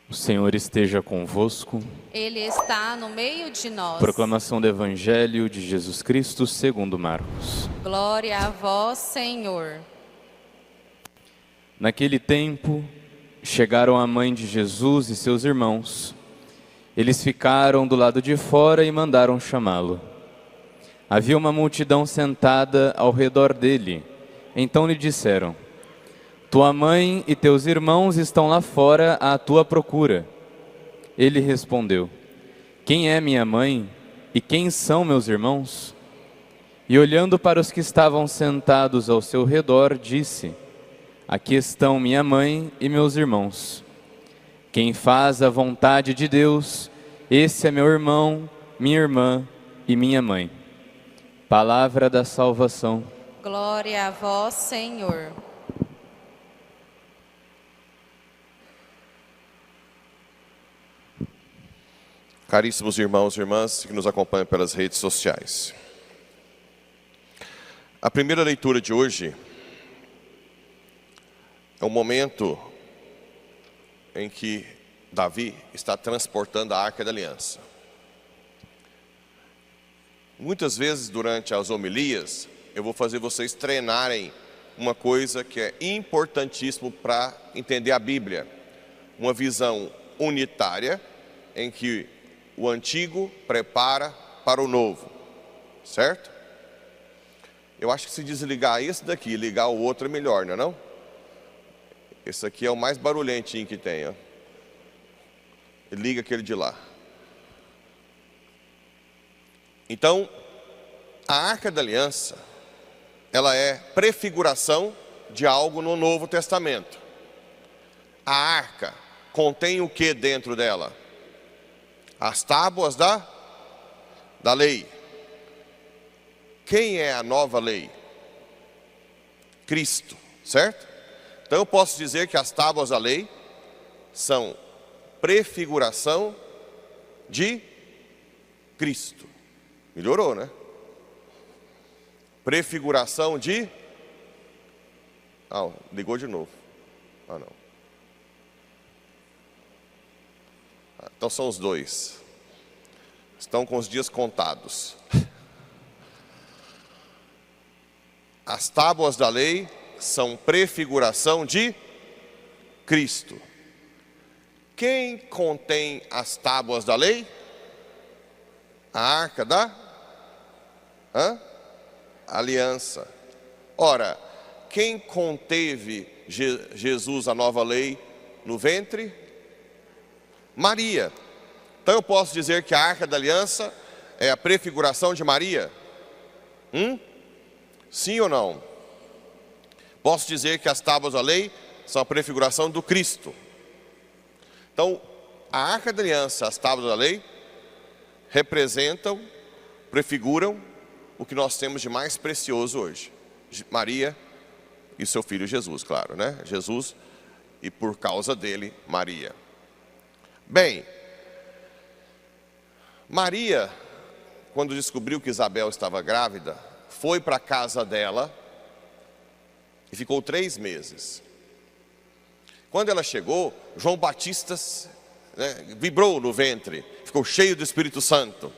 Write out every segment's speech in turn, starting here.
O Senhor esteja convosco. Ele está no meio de nós. Proclamação do Evangelho de Jesus Cristo segundo Marcos. Glória a vós, Senhor. Naquele tempo, chegaram a mãe de Jesus e seus irmãos. Eles ficaram do lado de fora e mandaram chamá-lo. Havia uma multidão sentada ao redor dele. Então lhe disseram: tua mãe e teus irmãos estão lá fora à tua procura. Ele respondeu: quem é minha mãe e quem são meus irmãos? E olhando para os que estavam sentados ao seu redor, disse: aqui estão minha mãe e meus irmãos. Quem faz a vontade de Deus, esse é meu irmão, minha irmã e minha mãe. Palavra da salvação. Glória a vós, Senhor. Caríssimos irmãos e irmãs que nos acompanham pelas redes sociais. A primeira leitura de hoje é um momento em que Davi está transportando a Arca da Aliança. Muitas vezes durante as homilias eu vou fazer vocês treinarem uma coisa que é importantíssimo para entender a Bíblia. Uma visão unitária em que o antigo prepara para o novo, certo? Eu acho que se desligar esse daqui e ligar o outro é melhor, não é não? Esse aqui é o mais barulhentinho que tem, ó. Liga aquele de lá. Então, a Arca da Aliança, ela é prefiguração de algo no Novo Testamento. A Arca contém o que dentro dela? As tábuas da lei. Quem é a nova lei? Cristo, certo? Então eu posso dizer que as tábuas da lei são prefiguração de Cristo. Melhorou, né? Prefiguração de... Ah, ligou de novo. Ah, não. Então são os dois. Estão com os dias contados. As tábuas da lei são prefiguração de Cristo. Quem contém as tábuas da lei? A Arca da Aliança. Ora, quem conteve Jesus, a nova lei, no ventre? Maria. Então eu posso dizer que a Arca da Aliança é a prefiguração de Maria? Sim ou não? Posso dizer que as tábuas da lei são a prefiguração do Cristo. Então, a Arca da Aliança, as tábuas da lei, representam, prefiguram o que nós temos de mais precioso hoje. Maria e seu filho Jesus, claro, né? Jesus e por causa dele, Maria. Bem, Maria, quando descobriu que Isabel estava grávida, foi para a casa dela e ficou 3 meses. Quando ela chegou, João Batista vibrou no ventre, ficou cheio do Espírito Santo.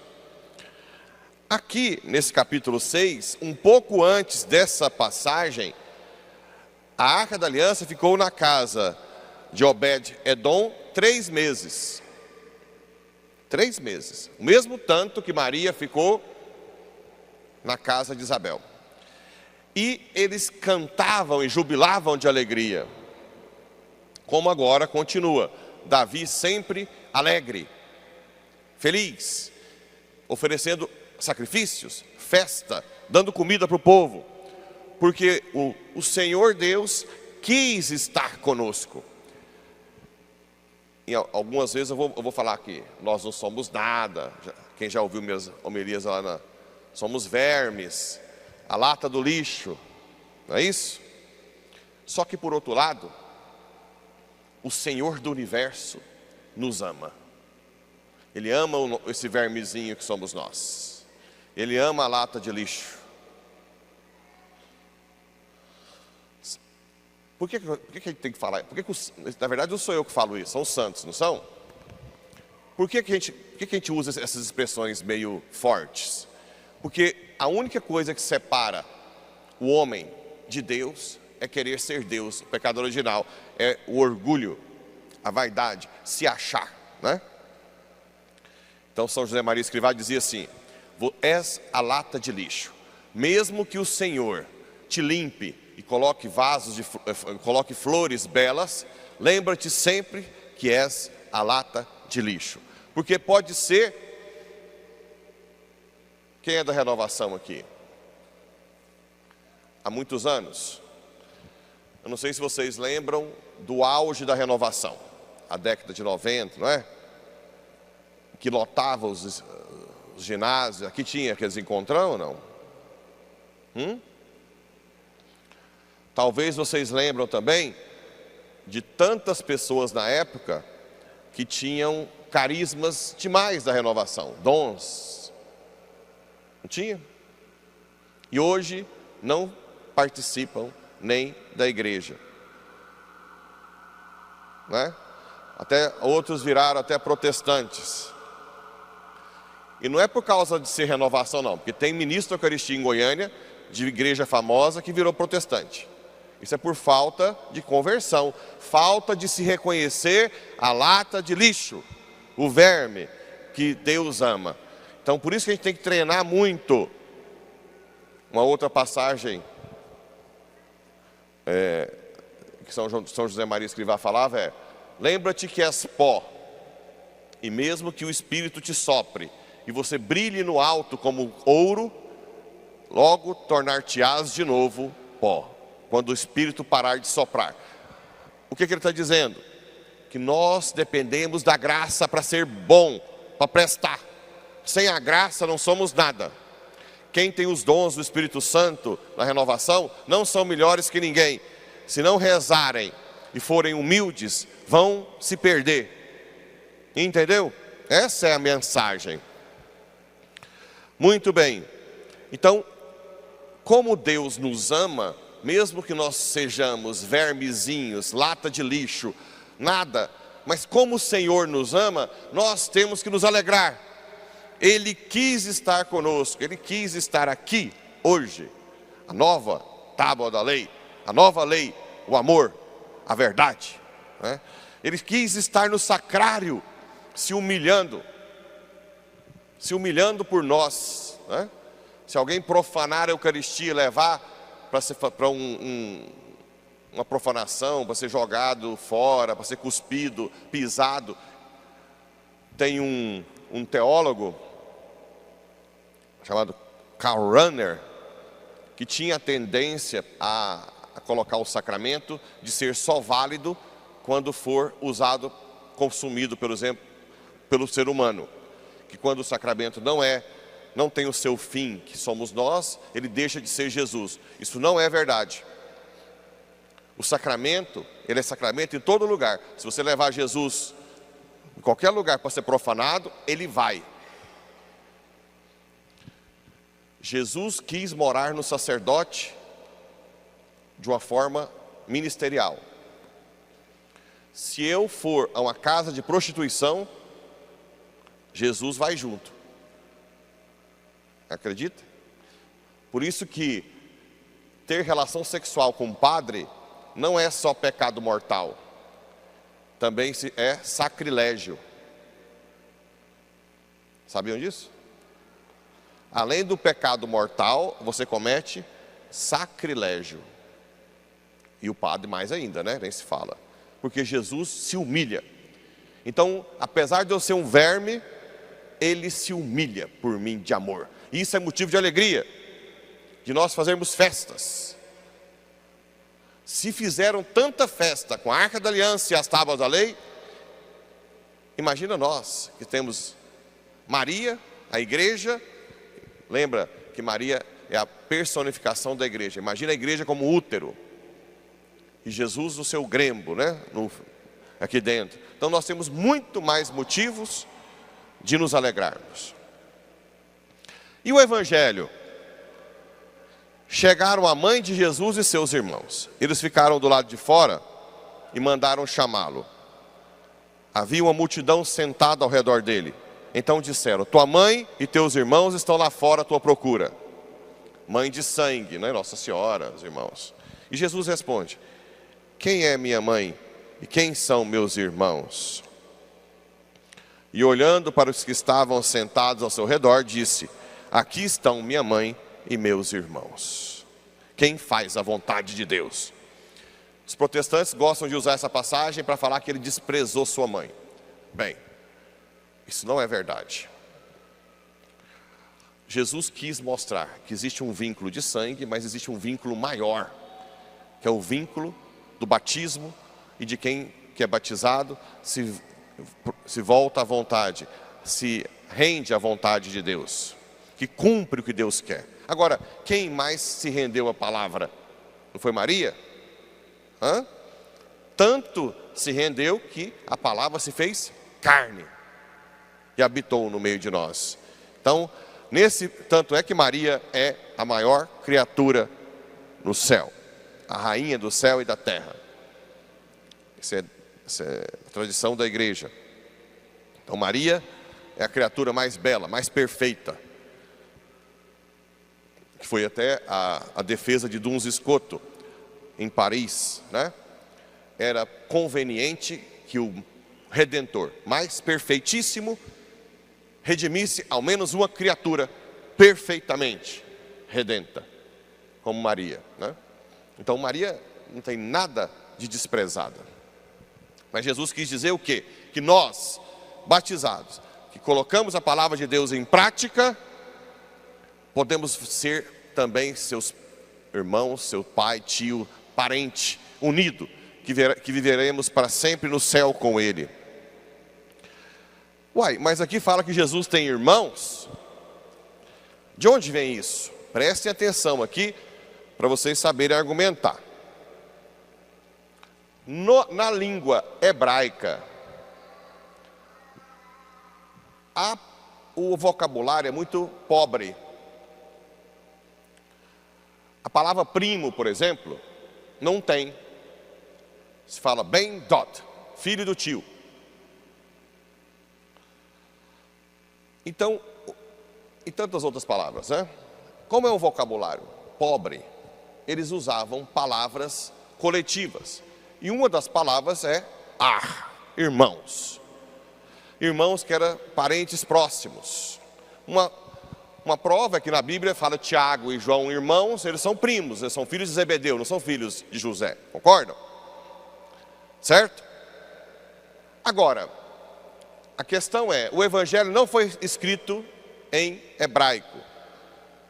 Aqui, nesse capítulo 6, um pouco antes dessa passagem, a Arca da Aliança ficou na casa de Obed-Edom 3 meses. 3 meses. O mesmo tanto que Maria ficou na casa de Isabel. E eles cantavam e jubilavam de alegria. Como agora continua. Davi sempre alegre, feliz, oferecendo sacrifícios, festa, dando comida para o povo. Porque o Senhor Deus quis estar conosco. E algumas vezes eu vou falar aqui, nós não somos nada. Quem já ouviu minhas homilias lá, somos vermes, a lata do lixo, não é isso? Só que por outro lado, o Senhor do universo nos ama. Ele ama esse vermezinho que somos nós. Ele ama a lata de lixo. Por que a gente tem que falar? Na verdade não sou eu que falo isso, são os santos, não são? Por que a gente usa essas expressões meio fortes? Porque a única coisa que separa o homem de Deus é querer ser Deus. O pecado original é o orgulho, a vaidade, se achar, né? Então São José Maria Escrivá dizia assim: és a lata de lixo, mesmo que o Senhor te limpe e coloque coloque flores belas, lembra-te sempre que és a lata de lixo. Porque pode ser... Quem é da renovação aqui? Há muitos anos. Eu não sei se vocês lembram do auge da renovação, a década de 90, não é? Que lotava os ginásios. Aqui tinha aqueles encontrão ou não? Talvez vocês lembram também de tantas pessoas na época que tinham carismas demais da renovação, dons. Não tinha? E hoje não participam nem da igreja, né? Até outros viraram até protestantes. E não é por causa de ser renovação não, porque tem ministro da Eucaristia em Goiânia, de igreja famosa, que virou protestante. Isso é por falta de conversão, falta de se reconhecer a lata de lixo, o verme que Deus ama. Então por isso que a gente tem que treinar muito. Uma outra passagem que São José Maria Escrivá falava é: lembra-te que és pó, e mesmo que o Espírito te sopre, e você brilhe no alto como ouro, logo tornar-te-ás de novo pó, quando o Espírito parar de soprar. O que ele está dizendo? Que nós dependemos da graça para ser bom, para prestar. Sem a graça não somos nada. Quem tem os dons do Espírito Santo na renovação não são melhores que ninguém. Se não rezarem e forem humildes, vão se perder. Entendeu? Essa é a mensagem. Muito bem. Então, como Deus nos ama, mesmo que nós sejamos vermezinhos, lata de lixo, nada, mas como o Senhor nos ama, nós temos que nos alegrar. Ele quis estar conosco, Ele quis estar aqui, hoje. A nova tábua da lei, a nova lei, o amor, a verdade, né? Ele quis estar no sacrário, se humilhando por nós, né? Se alguém profanar a Eucaristia e levar para uma profanação, para ser jogado fora, para ser cuspido, pisado. Tem um teólogo chamado Karl Rahner, que tinha a tendência a colocar o sacramento de ser só válido quando for usado, consumido, por exemplo, pelo ser humano. Que quando o sacramento não tem o seu fim, que somos nós, ele deixa de ser Jesus. Isso não é verdade. O sacramento, ele é sacramento em todo lugar. Se você levar Jesus em qualquer lugar para ser profanado, ele vai. Jesus quis morar no sacerdote de uma forma ministerial. Se eu for a uma casa de prostituição, Jesus vai junto. Acredita? Por isso que ter relação sexual com um padre não é só pecado mortal, também é sacrilégio. Sabiam disso? Além do pecado mortal, você comete sacrilégio. E o padre mais ainda, né? Nem se fala. Porque Jesus se humilha. Então, apesar de eu ser um verme, Ele se humilha por mim de amor. E isso é motivo de alegria, de nós fazermos festas. Se fizeram tanta festa com a Arca da Aliança e as tábuas da lei, imagina nós que temos Maria, a igreja. Lembra que Maria é a personificação da igreja. Imagina a igreja como útero e Jesus no seu grembo, né? aqui dentro. Então nós temos muito mais motivos de nos alegrarmos. E o Evangelho? Chegaram a mãe de Jesus e seus irmãos. Eles ficaram do lado de fora e mandaram chamá-lo. Havia uma multidão sentada ao redor dele. Então disseram: tua mãe e teus irmãos estão lá fora à tua procura. Mãe de sangue, né? Nossa Senhora, os irmãos. E Jesus responde: quem é minha mãe e quem são meus irmãos? E olhando para os que estavam sentados ao seu redor, disse: aqui estão minha mãe e meus irmãos. Quem faz a vontade de Deus? Os protestantes gostam de usar essa passagem para falar que ele desprezou sua mãe. Bem, isso não é verdade. Jesus quis mostrar que existe um vínculo de sangue, mas existe um vínculo maior, que é o vínculo do batismo e de quem que é batizado se volta à vontade, se rende à vontade de Deus, que cumpre o que Deus quer. Agora, quem mais se rendeu à palavra? Não foi Maria? Tanto se rendeu que a palavra se fez carne e habitou no meio de nós. Então, tanto é que Maria é a maior criatura no céu, a rainha do céu e da terra. Essa é a tradição da igreja. Então Maria é a criatura mais bela, mais perfeita, que foi até a defesa de Duns Scoto em Paris, né? Era conveniente que o Redentor mais perfeitíssimo redimisse ao menos uma criatura perfeitamente redenta, como Maria, né? Então Maria não tem nada de desprezada. Mas Jesus quis dizer o quê? Que nós, batizados, que colocamos a palavra de Deus em prática, podemos ser também seus irmãos, seu pai, tio, parente, unido, que viveremos para sempre no céu com Ele. Uai, mas aqui fala que Jesus tem irmãos? De onde vem isso? Prestem atenção aqui, para vocês saberem argumentar. Na língua hebraica, o vocabulário é muito pobre. A palavra primo, por exemplo, não tem. Se fala ben dot, filho do tio. Então, e tantas outras palavras, né? Como é um vocabulário pobre, eles usavam palavras coletivas. E uma das palavras é irmãos. Irmãos que eram parentes próximos. Uma prova é que na Bíblia fala Tiago e João irmãos, eles são primos, eles são filhos de Zebedeu, não são filhos de José, concordam? Certo? Agora, a questão é, o Evangelho não foi escrito em hebraico,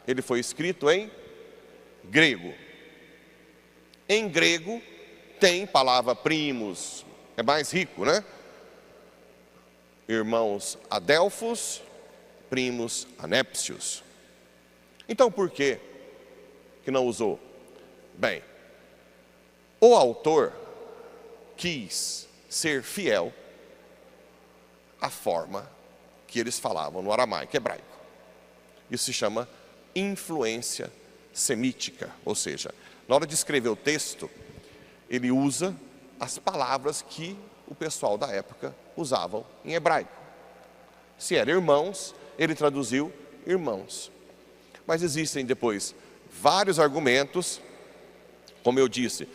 ele foi escrito em grego. Em grego tem palavra primos, é mais rico, né? Irmãos adelfos, primos anépsios. Então por que não usou? Bem, o autor quis ser fiel à forma que eles falavam no aramaico hebraico. Isso se chama influência semítica, ou seja, na hora de escrever o texto, ele usa as palavras que o pessoal da época usavam em hebraico. Se eram irmãos, ele traduziu irmãos. Mas existem depois vários argumentos, como eu disse,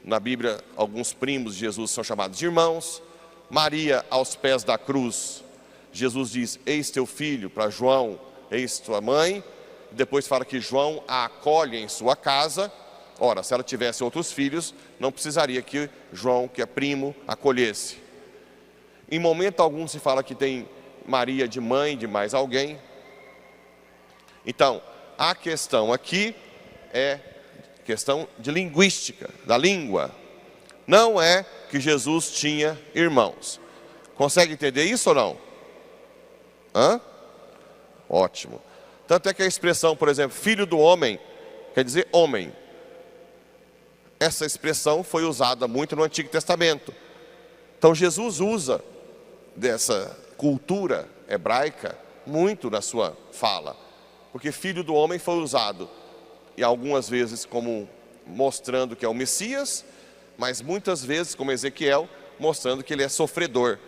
na Bíblia alguns primos de Jesus são chamados de irmãos. Maria aos pés da cruz, Jesus diz, eis teu filho, para João, eis tua mãe. Depois fala que João a acolhe em sua casa. Ora, se ela tivesse outros filhos, não precisaria que João, que é primo, acolhesse. Em momento algum se fala que tem Maria de mãe de mais alguém. Então, a questão aqui é questão de linguística, da língua. Não é que Jesus tinha irmãos. Consegue entender isso ou não? Ótimo. Tanto é que a expressão, por exemplo, filho do homem, quer dizer homem. Essa expressão foi usada muito no Antigo Testamento. Então Jesus usa dessa cultura hebraica muito na sua fala, porque filho do homem foi usado, e algumas vezes como mostrando que é o Messias, mas muitas vezes como Ezequiel, mostrando que ele é sofredor,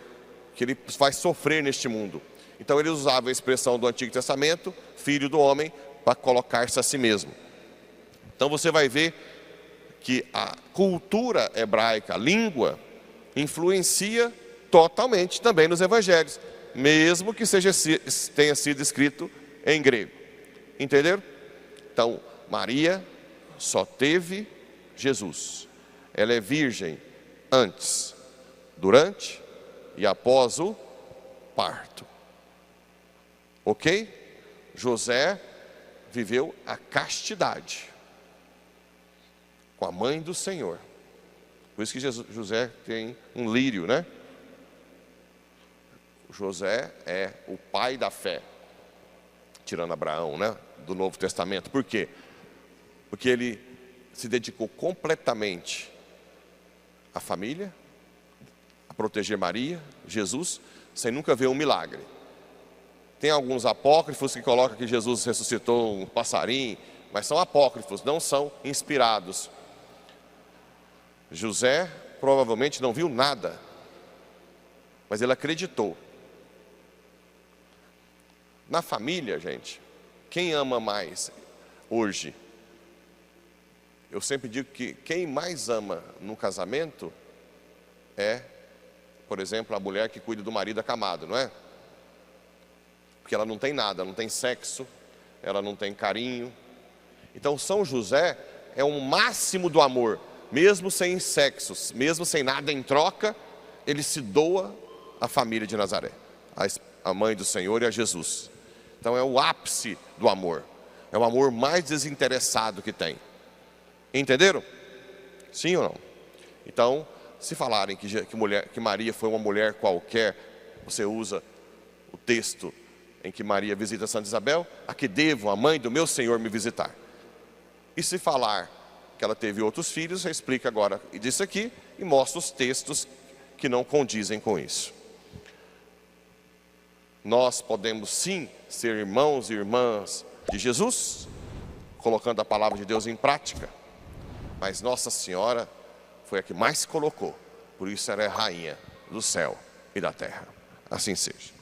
que ele vai sofrer neste mundo. Então ele usava a expressão do Antigo Testamento, filho do homem, para colocar-se a si mesmo. Então você vai ver que a cultura hebraica, a língua, influencia totalmente também nos evangelhos, mesmo que tenha sido escrito em grego. Entenderam? Então, Maria só teve Jesus. Ela é virgem antes, durante e após o parto. Ok? José viveu a castidade com a mãe do Senhor. Por isso que José tem um lírio, né? José é o pai da fé, tirando Abraão, né? Do Novo Testamento. Por quê? Porque ele se dedicou completamente à família, a proteger Maria, Jesus, sem nunca ver um milagre. Tem alguns apócrifos que colocam que Jesus ressuscitou um passarinho, mas são apócrifos, não são inspirados. José provavelmente não viu nada, mas ele acreditou. Na família, gente, quem ama mais hoje? Eu sempre digo que quem mais ama no casamento é, por exemplo, a mulher que cuida do marido acamado, não é? Porque ela não tem nada, não tem sexo, ela não tem carinho. Então São José é o máximo do amor, mesmo sem sexo, mesmo sem nada em troca, ele se doa à família de Nazaré, a mãe do Senhor e a Jesus. Então é o ápice do amor, é o amor mais desinteressado que tem. Entenderam? Sim ou não? Então, se falarem que Maria foi uma mulher qualquer, você usa o texto em que Maria visita Santa Isabel, a que devo a mãe do meu Senhor me visitar. E se falar que ela teve outros filhos, explica agora disso aqui e mostra os textos que não condizem com isso. Nós podemos sim ser irmãos e irmãs de Jesus, colocando a palavra de Deus em prática, mas Nossa Senhora foi a que mais se colocou, por isso ela é rainha do céu e da terra. Assim seja.